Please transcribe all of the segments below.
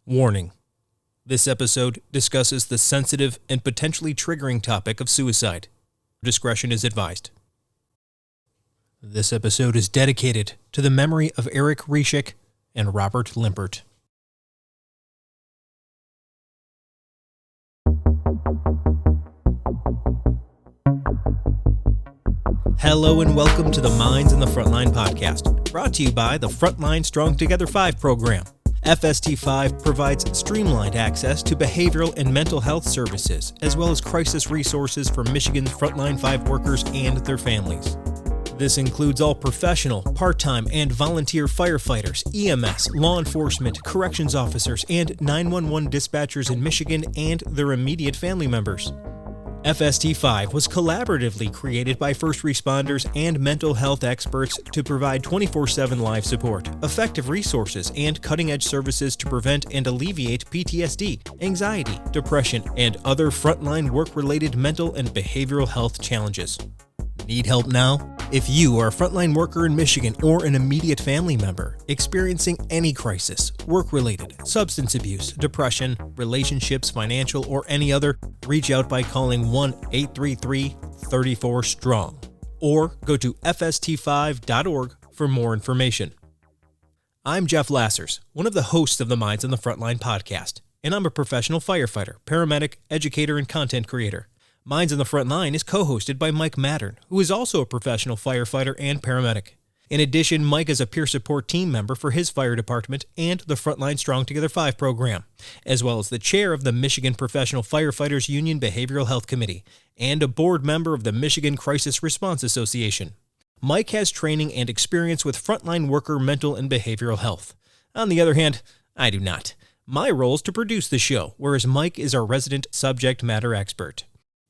Warning. This episode discusses the sensitive and potentially triggering topic of suicide. Discretion is advised. This episode is dedicated to the memory of Eric Reshik and Robert Limpert. Hello and welcome to the Minds in the Frontline Podcast, brought to you by the Frontline Strong Together 5 program. FST5 provides streamlined access to behavioral and mental health services, as well as crisis resources for Michigan's Frontline 5 workers and their families. This includes all professional, part-time, and volunteer firefighters, EMS, law enforcement, corrections officers, and 911 dispatchers in Michigan and their immediate family members. FST5 was collaboratively created by first responders and mental health experts to provide 24/7 live support, effective resources, and cutting-edge services to prevent and alleviate PTSD, anxiety, depression, and other frontline work-related mental and behavioral health challenges. Need help now? If you are a frontline worker in Michigan or an immediate family member experiencing any crisis, work-related, substance abuse, depression, relationships, financial, or any other, reach out by calling 1-833-34-STRONG or go to fst5.org for more information. I'm Jeff Lassers, one of the hosts of the Minds on the Frontline podcast, and I'm a professional firefighter, paramedic, educator, and content creator. Minds on the Frontline is co-hosted by Mike Mattern, who is also a professional firefighter and paramedic. In addition, Mike is a peer support team member for his fire department and the Frontline Strong Together 5 program, as well as the chair of the Michigan Professional Firefighters Union Behavioral Health Committee and a board member of the Michigan Crisis Response Association. Mike has training and experience with frontline worker mental and behavioral health. On the other hand, I do not. My role is to produce the show, whereas Mike is our resident subject matter expert.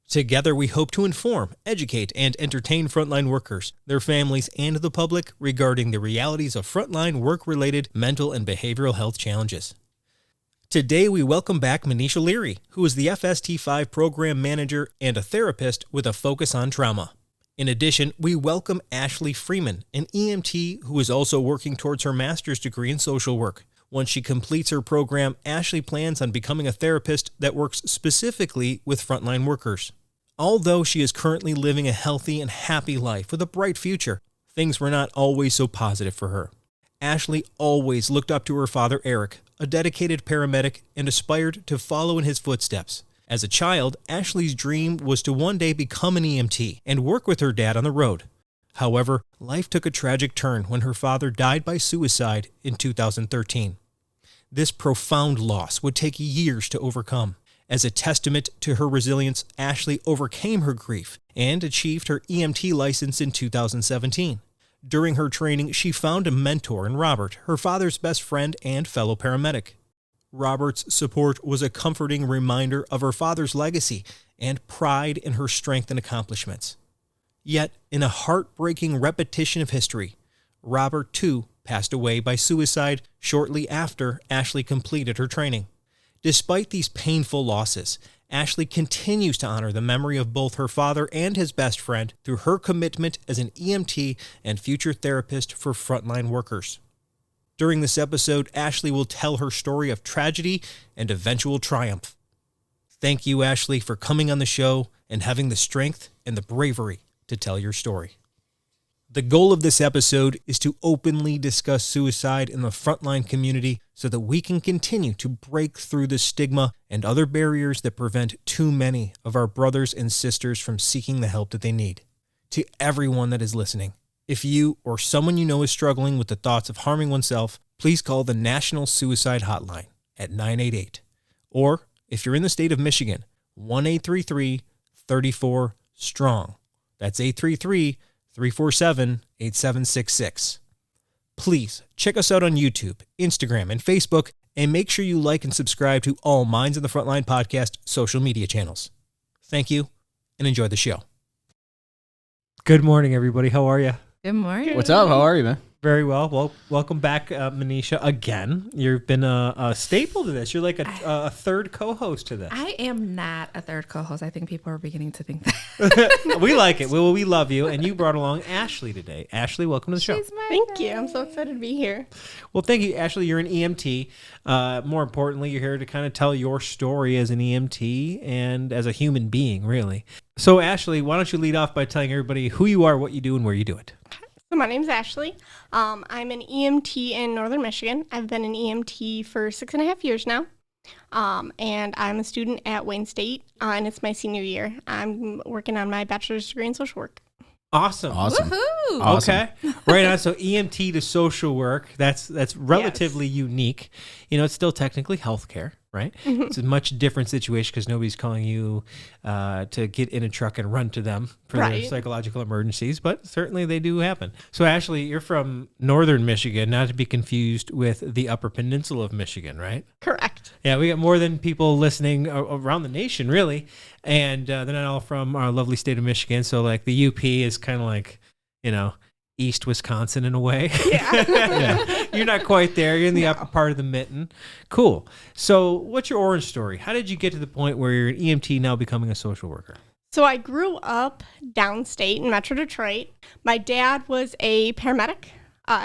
Together, we hope to inform, educate, and entertain frontline workers, their families, and the public regarding the realities of frontline work-related mental and behavioral health challenges. Today, we welcome back Manisha Leary, who is the FST5 program manager and a therapist with a focus on trauma. In addition, we welcome Ashley Freeman, an EMT who is also working towards her master's degree in social work. Once she completes her program, Ashley plans on becoming a therapist that works specifically with frontline workers. Although she is currently living a healthy and happy life with a bright future, things were not always so positive for her. Ashley always looked up to her father, Eric, a dedicated paramedic, and aspired to follow in his footsteps. As a child, Ashley's dream was to one day become an EMT and work with her dad on the road. However, life took a tragic turn when her father died by suicide in 2013. This profound loss would take years to overcome. As a testament to her resilience, Ashley overcame her grief and achieved her EMT license in 2017. During her training, she found a mentor in Robert, her father's best friend and fellow paramedic. Robert's support was a comforting reminder of her father's legacy and pride in her strength and accomplishments. Yet, in a heartbreaking repetition of history, Robert, too, passed away by suicide shortly after Ashley completed her training. Despite these painful losses, Ashley continues to honor the memory of both her father and his best friend through her commitment as an EMT and future therapist for frontline workers. During this episode, Ashley will tell her story of tragedy and eventual triumph. Thank you, Ashley, for coming on the show and having the strength and the bravery to tell your story. The goal of this episode is to openly discuss suicide in the frontline community so that we can continue to break through the stigma and other barriers that prevent too many of our brothers and sisters from seeking the help that they need. To everyone that is listening, if you or someone you know is struggling with the thoughts of harming oneself, please call the National Suicide Hotline at 988. Or, if you're in the state of Michigan, 1-833-34-STRONG. That's 833-347-8766. Please check us out on YouTube, Instagram, and Facebook, and make sure you like and subscribe to all Minds in the Frontline podcast social media channels. Thank you, and enjoy the show. Good morning, everybody. How are you? Good morning. What's up? How are you, man? Very well. Well, welcome back, Manisha, again. You've been a staple to this. You're like a third co-host to this. I am not a third co-host. I think people are beginning to think that. We like it. We love you. And you brought along Ashley today. Ashley, welcome to the show. Thank you. I'm so excited to be here. Well, thank you, Ashley. You're an EMT. More importantly, you're here to kind of tell your story as an EMT and as a human being, really. So, Ashley, why don't you lead off by telling everybody who you are, what you do, and where you do it? So my name's Ashley. I'm an EMT in Northern Michigan. I've been an EMT for 6.5 years now. And I'm a student at Wayne State, and it's my senior year. I'm working on my bachelor's degree in social work. Awesome. Woohoo! Okay. Right on. So EMT to social work, that's relatively unique. You know, it's still technically healthcare, right? Mm-hmm. It's a much different situation because nobody's calling you to get in a truck and run to them for their psychological emergencies, but certainly they do happen. So Ashley, you're from Northern Michigan, not to be confused with the Upper Peninsula of Michigan, right? Correct. Yeah, we got more than people listening around the nation, really. And they're not all from our lovely state of Michigan. So like the UP is kind of like, you know, East Wisconsin in a way. Yeah. Yeah. You're not quite there. You're in the upper part of the mitten. Cool. So what's your origin story? How did you get to the point where you're an EMT now becoming a social worker? So I grew up downstate in Metro Detroit. My dad was a paramedic.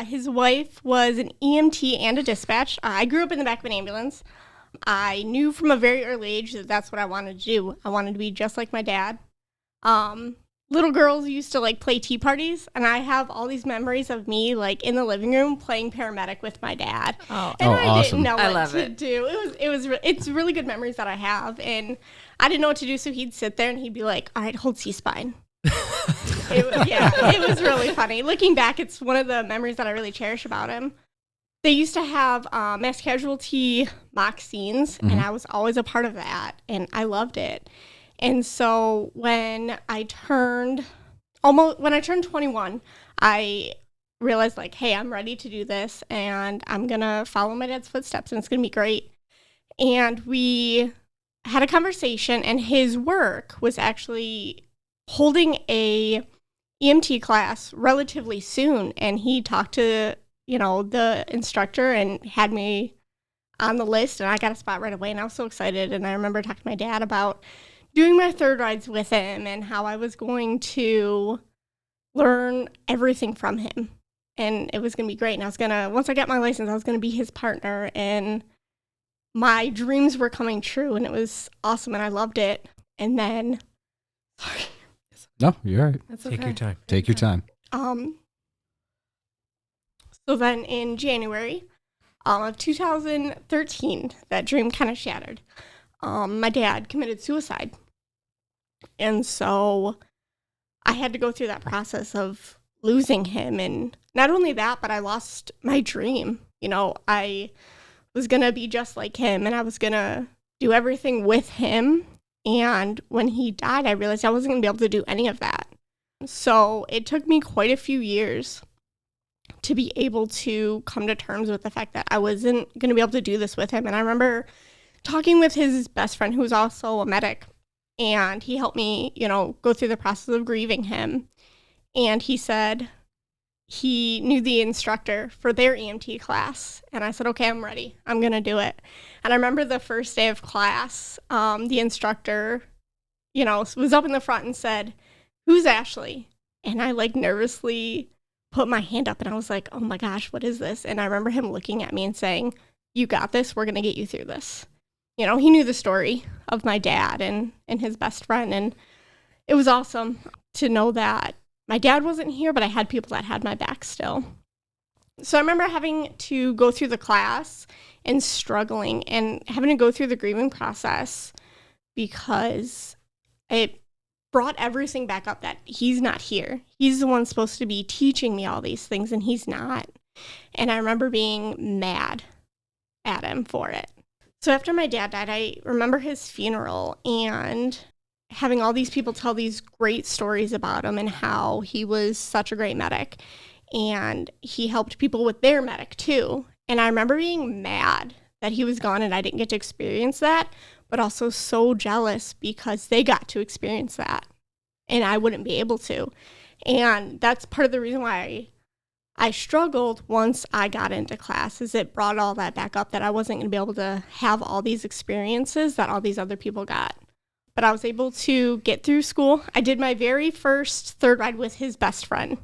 His wife was an EMT and a dispatch. I grew up in the back of an ambulance. I knew from a very early age that that's what I wanted to do. I wanted to be just like my dad. Little girls used to like play tea parties, and I have all these memories of me like in the living room playing paramedic with my dad. Oh, and I awesome. didn't know what to do. It's really good memories that I have, and I didn't know what to do. So he'd sit there and he'd be like, "All right, hold C-spine." It was really funny. Looking back, it's one of the memories that I really cherish about him. They used to have mass casualty mock scenes, and I was always a part of that, and I loved it. And so when I turned 21, I realized like, hey, I'm ready to do this, and I'm going to follow my dad's footsteps, and it's going to be great. And we had a conversation, and his work was actually holding a EMT class relatively soon, and he talked to the instructor and had me on the list, and I got a spot right away, and I was so excited. And I remember talking to my dad about doing my third rides with him and how I was going to learn everything from him, and it was going to be great. And once I got my license, I was going to be his partner, and my dreams were coming true, and it was awesome, and I loved it. And then, sorry. No, you're right. That's okay. Take your time. Take your time. So then in January of 2013, that dream kind of shattered. My dad committed suicide. And so I had to go through that process of losing him. And not only that, but I lost my dream. You know, I was going to be just like him, and I was going to do everything with him. And when he died, I realized I wasn't going to be able to do any of that. So it took me quite a few years to be able to come to terms with the fact that I wasn't going to be able to do this with him. And I remember talking with his best friend, who was also a medic, and he helped me, go through the process of grieving him. And he said he knew the instructor for their EMT class. And I said, okay, I'm ready. I'm going to do it. And I remember the first day of class, the instructor, was up in the front and said, "Who's Ashley?" And I nervously put my hand up, and I was like, oh my gosh, what is this? And I remember him looking at me and saying, "You got this. We're going to get you through this." He knew the story of my dad and his best friend. And it was awesome to know that my dad wasn't here, but I had people that had my back still. So I remember having to go through the class and struggling and having to go through the grieving process because it brought everything back up that he's not here. He's the one supposed to be teaching me all these things, and he's not. And I remember being mad at him for it. So after my dad died, I remember his funeral and having all these people tell these great stories about him and how he was such a great medic. And he helped people with their medic too. And I remember being mad that he was gone and I didn't get to experience that, but also so jealous because they got to experience that and I wouldn't be able to. And that's part of the reason why I struggled once I got into classes. It brought all that back up that I wasn't going to be able to have all these experiences that all these other people got. But I was able to get through school. I did my very first third ride with his best friend.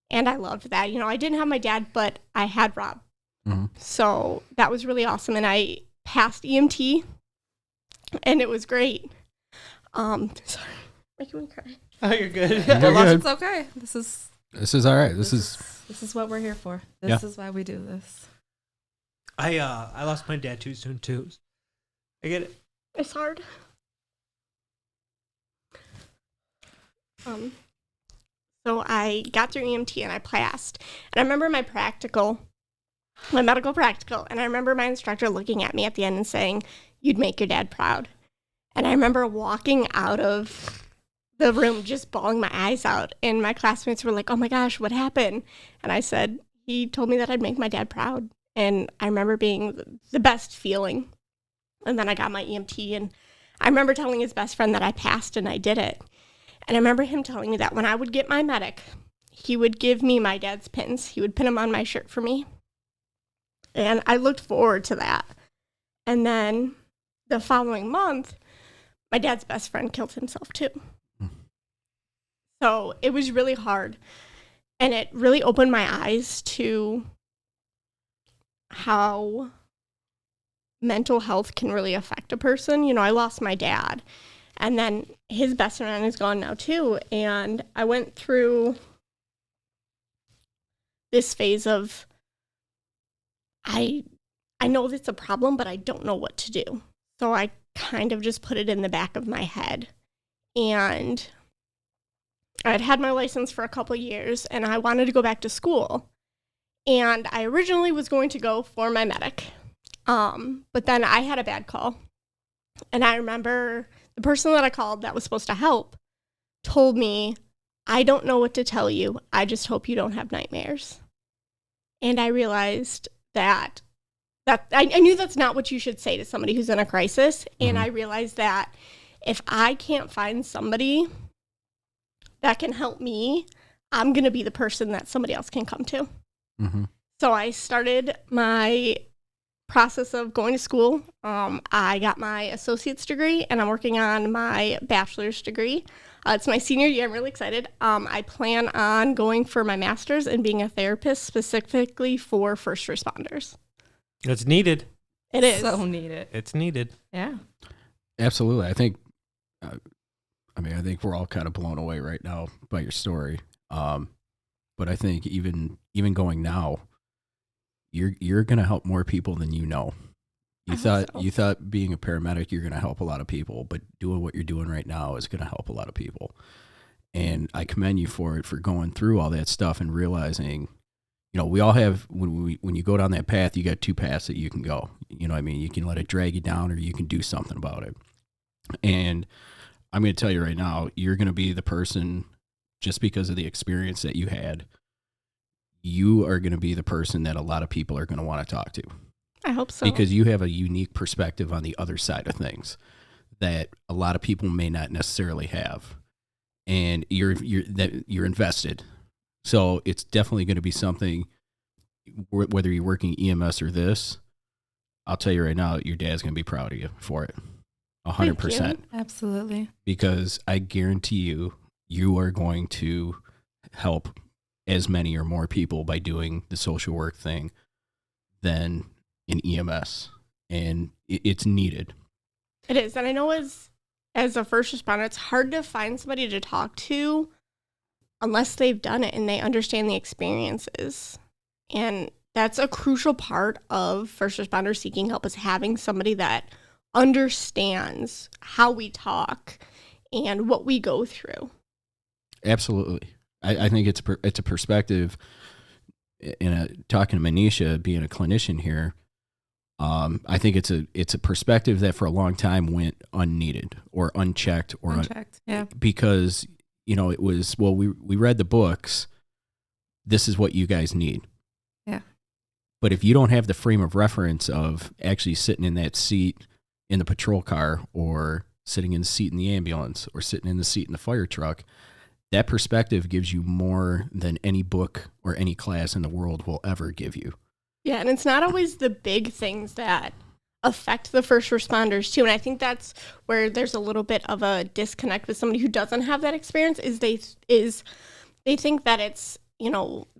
And I loved that. I didn't have my dad, but I had Rob. Mm-hmm. So that was really awesome. And I passed EMT, and it was great. Sorry, making me cry. Oh, you're good. You're good. It's okay. This is all right. This is what we're here for. This is why we do this. I lost my dad too soon too. I get it. It's hard. So I got through EMT and I passed. And I remember my medical practical, and I remember my instructor looking at me at the end and saying, "You'd make your dad proud." And I remember walking out of the room just bawling my eyes out, and my classmates were like, "Oh my gosh, what happened?" And I said, "He told me that I'd make my dad proud." And I remember being the best feeling. And then I got my EMT, and I remember telling his best friend that I passed and I did it. And I remember him telling me that when I would get my medic, he would give me my dad's pins. He would pin them on my shirt for me. And I looked forward to that. And then the following month, my dad's best friend killed himself too. So it was really hard. And it really opened my eyes to how mental health can really affect a person. I lost my dad. And then his best friend is gone now too. And I went through this phase of, I know that's a problem, but I don't know what to do. So I kind of just put it in the back of my head. And I'd had my license for a couple of years, and I wanted to go back to school. And I originally was going to go for my medic. But then I had a bad call. And I remember the person that I called that was supposed to help told me, "I don't know what to tell you. I just hope you don't have nightmares." And I realized that I knew that's not what you should say to somebody who's in a crisis. And I realized that if I can't find somebody that can help me, I'm going to be the person that somebody else can come to. Mm-hmm. So I started my process of going to school. I got my associate's degree, and I'm working on my bachelor's degree. It's my senior year. I'm really excited. I plan on going for my master's and being a therapist specifically for first responders. It's needed. It is. So needed. It's needed. Yeah. absolutely. I think, I think we're all kind of blown away right now by your story. But I think even going now, you're going to help more people than you know. You thought being a paramedic, you're going to help a lot of people, but doing what you're doing right now is going to help a lot of people. And I commend you for it, for going through all that stuff and realizing, we all have, when you go down that path, you got two paths that you can go. You know what I mean? You can let it drag you down, or you can do something about it. And I'm going to tell you right now, you're going to be the person, just because of the experience that you had, you are going to be the person that a lot of people are going to want to talk to. I hope so. Because you have a unique perspective on the other side of things that a lot of people may not necessarily have. And you're invested. So it's definitely going to be something, whether you're working EMS or this, I'll tell you right now, your dad's going to be proud of you for it. 100%. Absolutely. Because I guarantee you are going to help as many or more people by doing the social work thing than in EMS. And it's needed. It is. And I know as a first responder, it's hard to find somebody to talk to unless they've done it and they understand the experiences. And that's a crucial part of first responders seeking help, is having somebody that understands how we talk and what we go through. Absolutely. I think it's a perspective. Talking to Manisha, being a clinician here, I think it's a perspective that for a long time went unneeded or unchecked yeah. Because it was, well, we read the books. This is what you guys need. Yeah. But if you don't have the frame of reference of actually sitting in that seat in the patrol car, or sitting in the seat in the ambulance, or sitting in the seat in the fire truck, that perspective gives you more than any book or any class in the world will ever give you. Yeah, and it's not always the big things that affect the first responders too. And I think that's where there's a little bit of a disconnect with somebody who doesn't have that experience is they think that it's,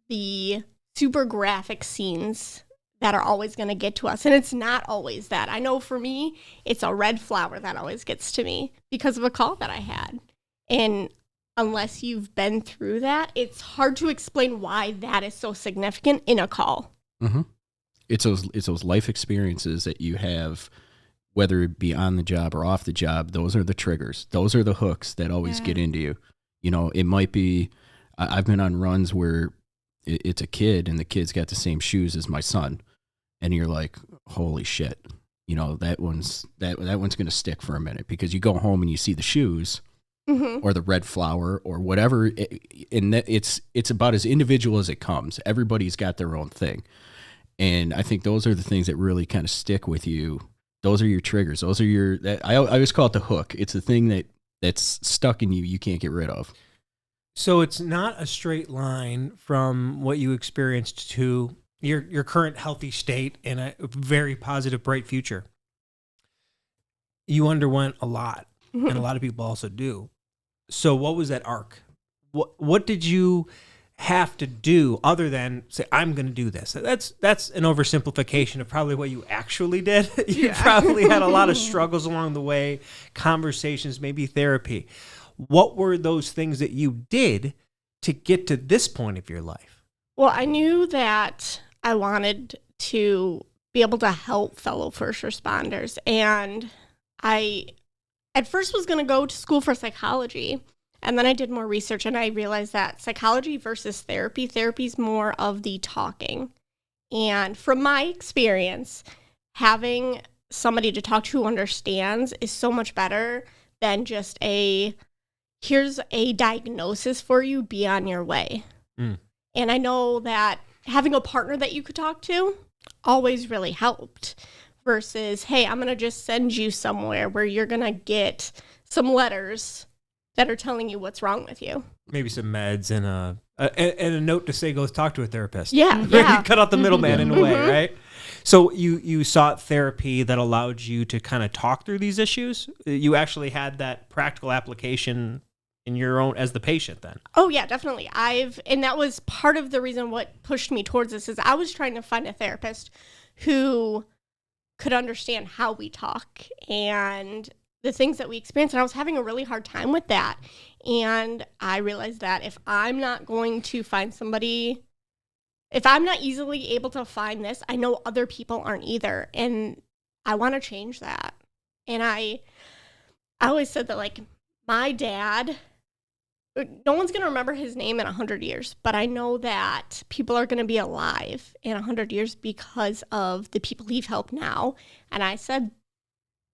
the super graphic scenes that are always going to get to us. And it's not always that. I know for me, it's a red flower that always gets to me because of a call that I had. And unless you've been through that, it's hard to explain why that is so significant in a call. Mm-hmm. It's those life experiences that you have, whether it be on the job or off the job. Those are the triggers. Those are the hooks that always get into you. It might be, I've been on runs where it's a kid and the kid's got the same shoes as my son. And you're like, holy shit, that one's going to stick for a minute, because you go home and you see the shoes or the red flower or whatever. And it's about as individual as it comes. Everybody's got their own thing. And I think those are the things that really kind of stick with you. Those are your triggers. Those are I always call it the hook. It's the thing that's stuck in you. You can't get rid of. So it's not a straight line from what you experienced to your current healthy state and a very positive, bright future. You underwent a lot, and a lot of people also do. So what was that arc? What did you have to do other than say, I'm going to do this? That's an oversimplification of probably what you actually did. You probably had a lot of struggles along the way, conversations, maybe therapy. What were those things that you did to get to this point of your life? Well, I knew that I wanted to be able to help fellow first responders. And I, at first, was going to go to school for psychology. And then I did more research and I realized that psychology versus therapy is more of the talking. And from my experience, having somebody to talk to who understands is so much better than just here's a diagnosis for you, be on your way. And I know that having a partner that you could talk to always really helped versus, hey, I'm going to just send you somewhere where you're going to get some letters that are telling you what's wrong with you. Maybe some meds and a note to say, go talk to a therapist. Yeah. You cut out the middleman in a way, right? So you sought therapy that allowed you to kind of talk through these issues. You actually had that practical application in your own as the patient then. Oh yeah, definitely. And that was part of the reason what pushed me towards this is I was trying to find a therapist who could understand how we talk and the things that we experience. And I was having a really hard time with that. And I realized that if I'm not going to find somebody, if I'm not easily able to find this, I know other people aren't either. And I want to change that. And I always said that, like, my dad, no one's going to remember his name in 100 years, but I know that people are going to be alive in 100 years because of the people he's helped now. And I said,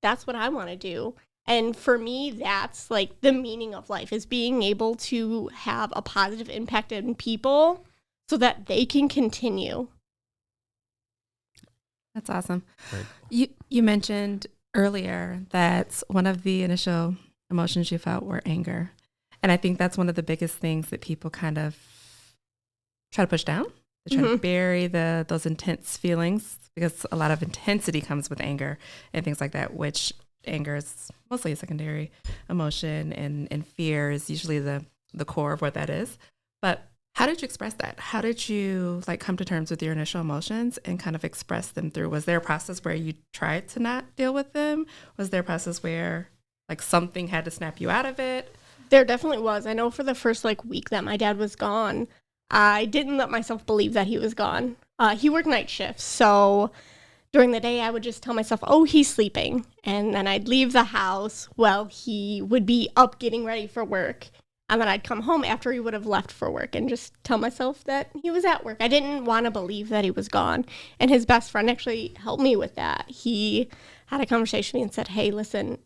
that's what I want to do. And for me, that's like the meaning of life, is being able to have a positive impact on people so that they can continue. That's awesome. Right. You mentioned earlier that one of the initial emotions you felt were anger. And I think that's one of the biggest things that people kind of try to push down. They try to bury those intense feelings, because a lot of intensity comes with anger and things like that, which anger is mostly a secondary emotion, and fear is usually the core of what that is. But how did you express that? How did you come to terms with your initial emotions and kind of express them through? Was there a process where you tried to not deal with them? Was there a process where something had to snap you out of it? There definitely was. I know for the first week that my dad was gone, I didn't let myself believe that he was gone. He worked night shifts, so during the day I would just tell myself, oh, he's sleeping. And then I'd leave the house while he would be up getting ready for work. And then I'd come home after he would have left for work and just tell myself that he was at work. I didn't want to believe that he was gone. And his best friend actually helped me with that. He had a conversation with me and said, hey, listen,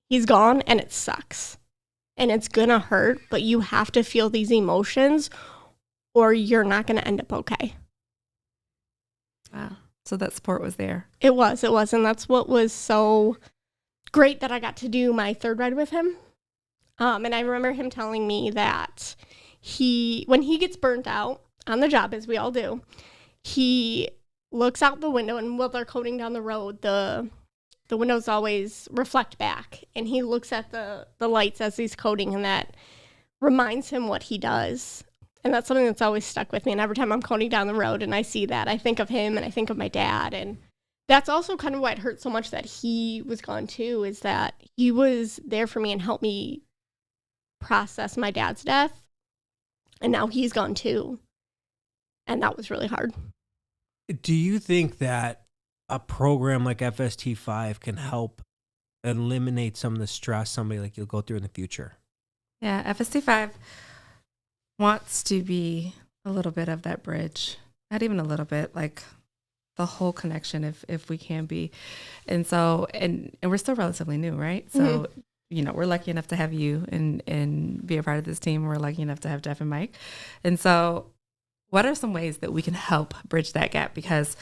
he's gone and it sucks. And it's going to hurt, but you have to feel these emotions or you're not going to end up okay. Wow. So that support was there. It was. And that's what was so great that I got to do my third ride with him. And I remember him telling me that when he gets burnt out on the job, as we all do, he looks out the window, and while they're coating down the road, the windows always reflect back, and he looks at the lights as he's coating, and that reminds him what he does. And that's something that's always stuck with me. And every time I'm coating down the road and I see that, I think of him and I think of my dad. And that's also kind of why it hurt so much that he was gone too, is that he was there for me and helped me process my dad's death. And now he's gone too. And that was really hard. Do you think that a program like FST5 can help eliminate some of the stress somebody like you'll go through in the future? Yeah, FST5 wants to be a little bit of that bridge. Not even a little bit, like the whole connection if we can be. And so, and we're still relatively new, right? So, we're lucky enough to have you and be a part of this team. We're lucky enough to have Jeff and Mike. And so what are some ways that we can help bridge that gap? Because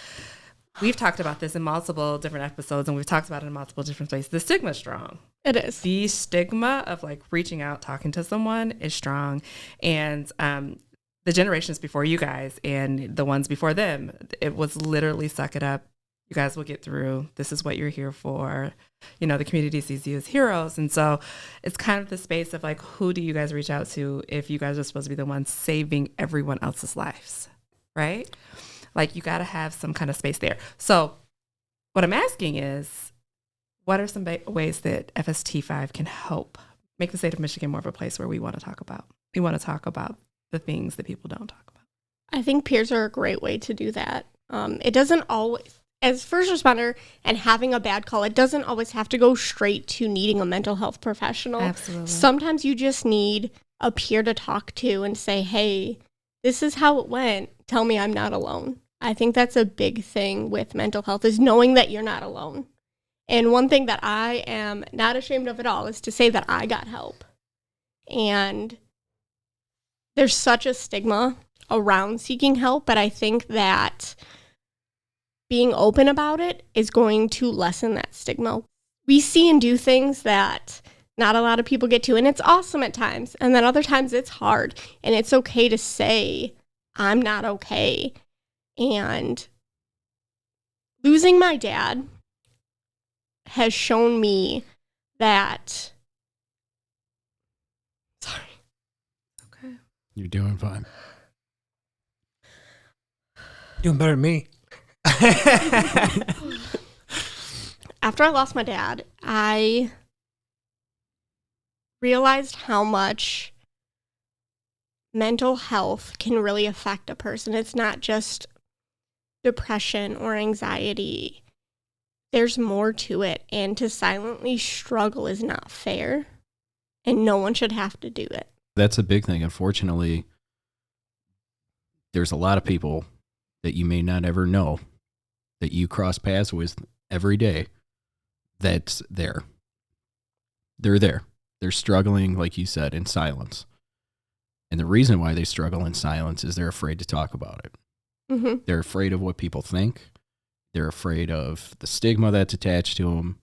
we've talked about this in multiple different episodes, and we've talked about it in multiple different ways. The stigma is strong. It is. The stigma of like reaching out, talking to someone is strong. And the generations before you guys and the ones before them, it was literally suck it up. You guys will get through. This is what you're here for. The community sees you as heroes. And so it's kind of the space of like, who do you guys reach out to if you guys are supposed to be the ones saving everyone else's lives, right? Like, you got to have some kind of space there. So what I'm asking is, what are some ways that FST5 can help make the state of Michigan more of a place where we want to talk about? We want to talk about the things that people don't talk about. I think peers are a great way to do that. It doesn't always, as first responder and having a bad call, it doesn't always have to go straight to needing a mental health professional. Absolutely. Sometimes you just need a peer to talk to and say, hey, this is how it went. Tell me I'm not alone. I think that's a big thing with mental health, is knowing that you're not alone. And one thing that I am not ashamed of at all is to say that I got help. And there's such a stigma around seeking help, but I think that being open about it is going to lessen that stigma. We see and do things that not a lot of people get to, and it's awesome at times. And then other times it's hard, and it's okay to say, I'm not okay. And losing my dad has shown me that. Sorry. Okay. You're doing fine. Doing better than me. After I lost my dad, I realized how much mental health can really affect a person. It's not just depression or anxiety. There's more to it, and to silently struggle is not fair, and no one should have to do it. That's a big thing. Unfortunately, there's a lot of people that you may not ever know that you cross paths with every day that's there. They're there. They're struggling, like you said, in silence. And the reason why they struggle in silence is they're afraid to talk about it. Mm-hmm. They're afraid of what people think. They're afraid of the stigma that's attached to them.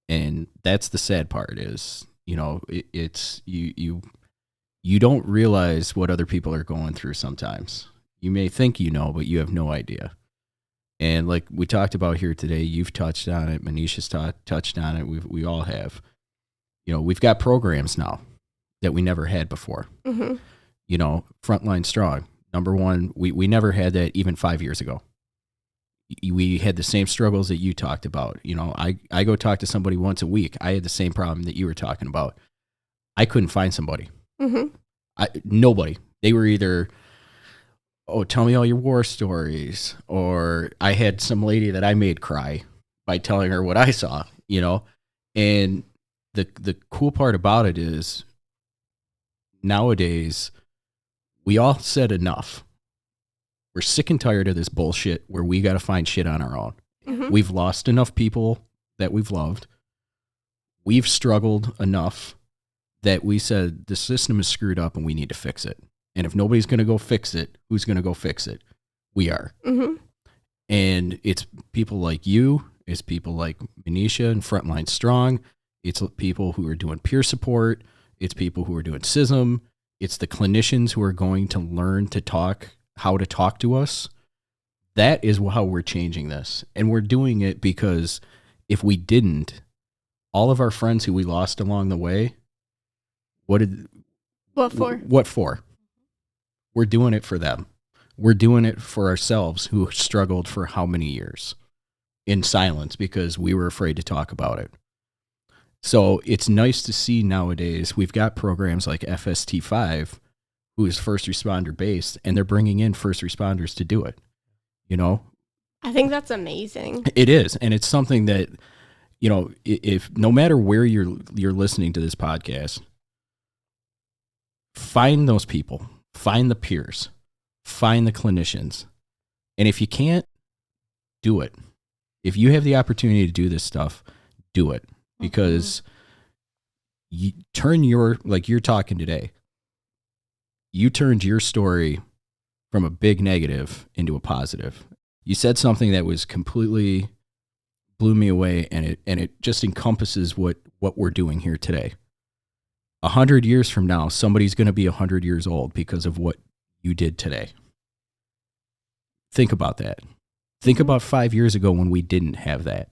And that's the sad part is, it's you don't realize what other people are going through sometimes. You may think you know, but you have no idea. And like we talked about here today, you've touched on it. Manisha's touched on it. We all have. We've got programs now that we never had before. Mm-hmm. Frontline Strong. Number one, we never had that even 5 years ago. We had the same struggles that you talked about. I go talk to somebody once a week. I had the same problem that you were talking about. I couldn't find somebody. Mm-hmm. Nobody. They were either, oh, tell me all your war stories, or I had some lady that I made cry by telling her what I saw, And the cool part about it is nowadays we all said enough. We're sick and tired of this bullshit where we got to find shit on our own. Mm-hmm. We've lost enough people that we've loved. We've struggled enough that we said the system is screwed up and we need to fix it. And if nobody's going to go fix it, who's going to go fix it? We are. Mm-hmm. And it's people like you. It's people like Manisha and Frontline Strong. It's people who are doing peer support. It's people who are doing CISM. It's the clinicians who are going to learn to talk, how to talk to us. That is how we're changing this. And we're doing it because if we didn't, all of our friends who we lost along the way, what for? What for? We're doing it for them. We're doing it for ourselves who struggled for how many years in silence because we were afraid to talk about it. So it's nice to see nowadays we've got programs like FST5, who is first responder based, and they're bringing in first responders to do it. You know, I think that's amazing. It is, and it's something that, you know, if no matter where you're listening to this podcast, find those people, find the peers, find the clinicians, and if you can't, do it. If you have the opportunity to do this stuff, do it. Because you turn like you're talking today, you turned your story from a big negative into a positive. You said something that was completely blew me away, and it just encompasses what we're doing here today. 100 years from now, somebody's going to be 100 years old because of what you did today. Think about that. Think about 5 years ago when we didn't have that.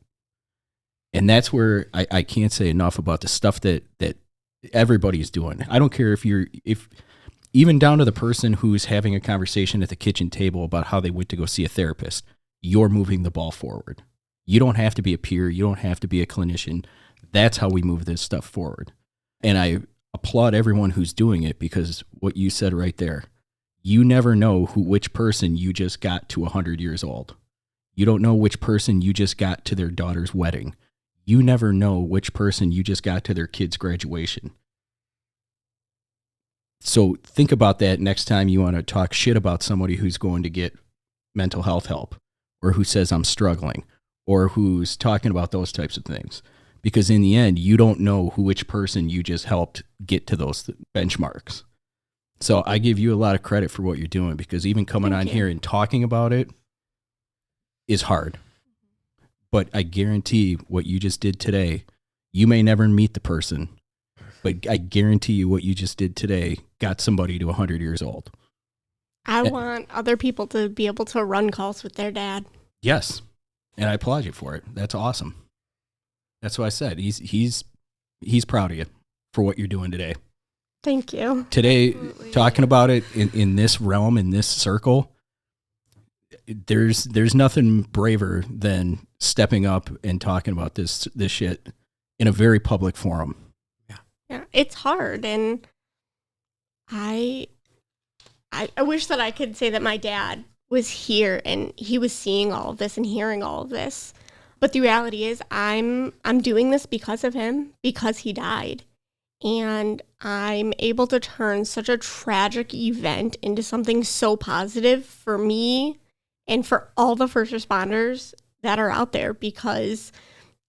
And that's where I can't say enough about the stuff that everybody's doing. I don't care if even down to the person who's having a conversation at the kitchen table about how they went to go see a therapist, you're moving the ball forward. You don't have to be a peer. You don't have to be a clinician. That's how we move this stuff forward. And I applaud everyone who's doing it because what you said right there, you never know which person you just got to 100 years old. You don't know which person you just got to their daughter's wedding. You never know which person you just got to their kid's graduation. So think about that next time you want to talk shit about somebody who's going to get mental health help or who says I'm struggling or who's talking about those types of things. Because in the end, you don't know which person you just helped get to those benchmarks. So I give you a lot of credit for what you're doing because even coming on here and talking about it is hard. But I guarantee what you just did today, you may never meet the person, but I guarantee you what you just did today got somebody to 100 years old. I want other people to be able to run calls with their dad. Yes. And I applaud you for it. That's awesome. That's what I said. He's proud of you for what you're doing today. Thank you. Today, Absolutely. Talking about it in this realm, in this circle, there's nothing braver than stepping up and talking about this shit in a very public forum. Yeah, it's hard, and I wish that I could say that my dad was here and he was seeing all of this and hearing all of this. But the reality is I'm doing this because of him, because he died. And I'm able to turn such a tragic event into something so positive for me and for all the first responders that are out there because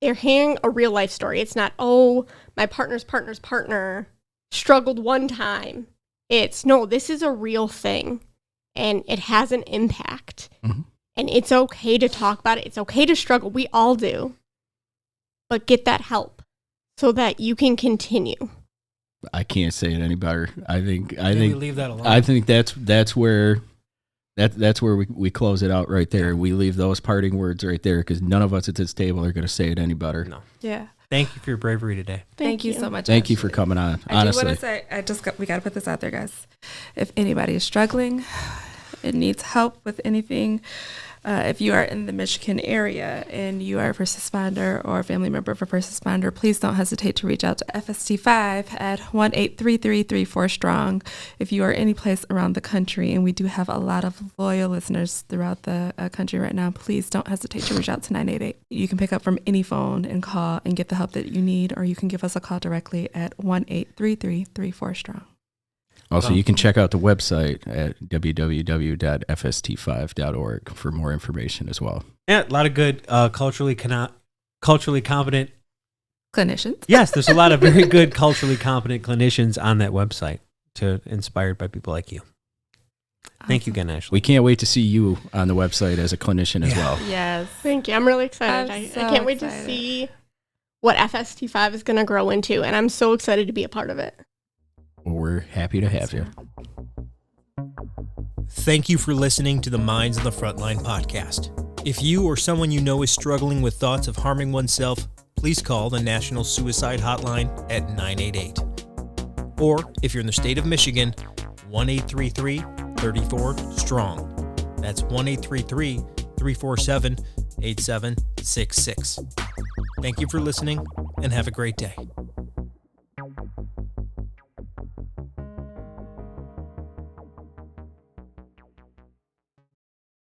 they're hearing a real life story. It's not, oh, my partner's partner struggled one time. It's, no, this is a real thing and it has an impact. Mm-hmm. And it's okay to talk about it. It's okay to struggle. We all do. But get that help so that you can continue. I can't say it any better. I think we leave that alone. I think that's where we close it out right there. We leave those parting words right there because none of us at this table are going to say it any better. No. Yeah. Thank you for your bravery today. Thank you so much. Thank you for coming on. Honestly, I do want to say, we got to put this out there, guys. If anybody is struggling and needs help with anything, if you are in the Michigan area and you are a first responder or a family member of a first responder, please don't hesitate to reach out to FST5 at 1-833-34-STRONG. If you are any place around the country, and we do have a lot of loyal listeners throughout the country right now, please don't hesitate to reach out to 988. You can pick up from any phone and call and get the help that you need, or you can give us a call directly at 1-833-34-STRONG. Also, you can check out the website at www.fst5.org for more information as well. Yeah, a lot of good culturally competent clinicians. Yes, there's a lot of very good culturally competent clinicians on that website, inspired by people like you. Thank you again, Ashley. We can't wait to see you on the website as a clinician as well. Yes. Thank you. I'm really excited. I can't wait to see what FST5 is going to grow into, and I'm so excited to be a part of it. Well, we're happy to have you. Thank you for listening to the Minds on the Frontline podcast. If you or someone you know is struggling with thoughts of harming oneself, please call the National Suicide Hotline at 988. Or, if you're in the state of Michigan, 1-833-34-STRONG. That's 1-833-347-8766. Thank you for listening, and have a great day.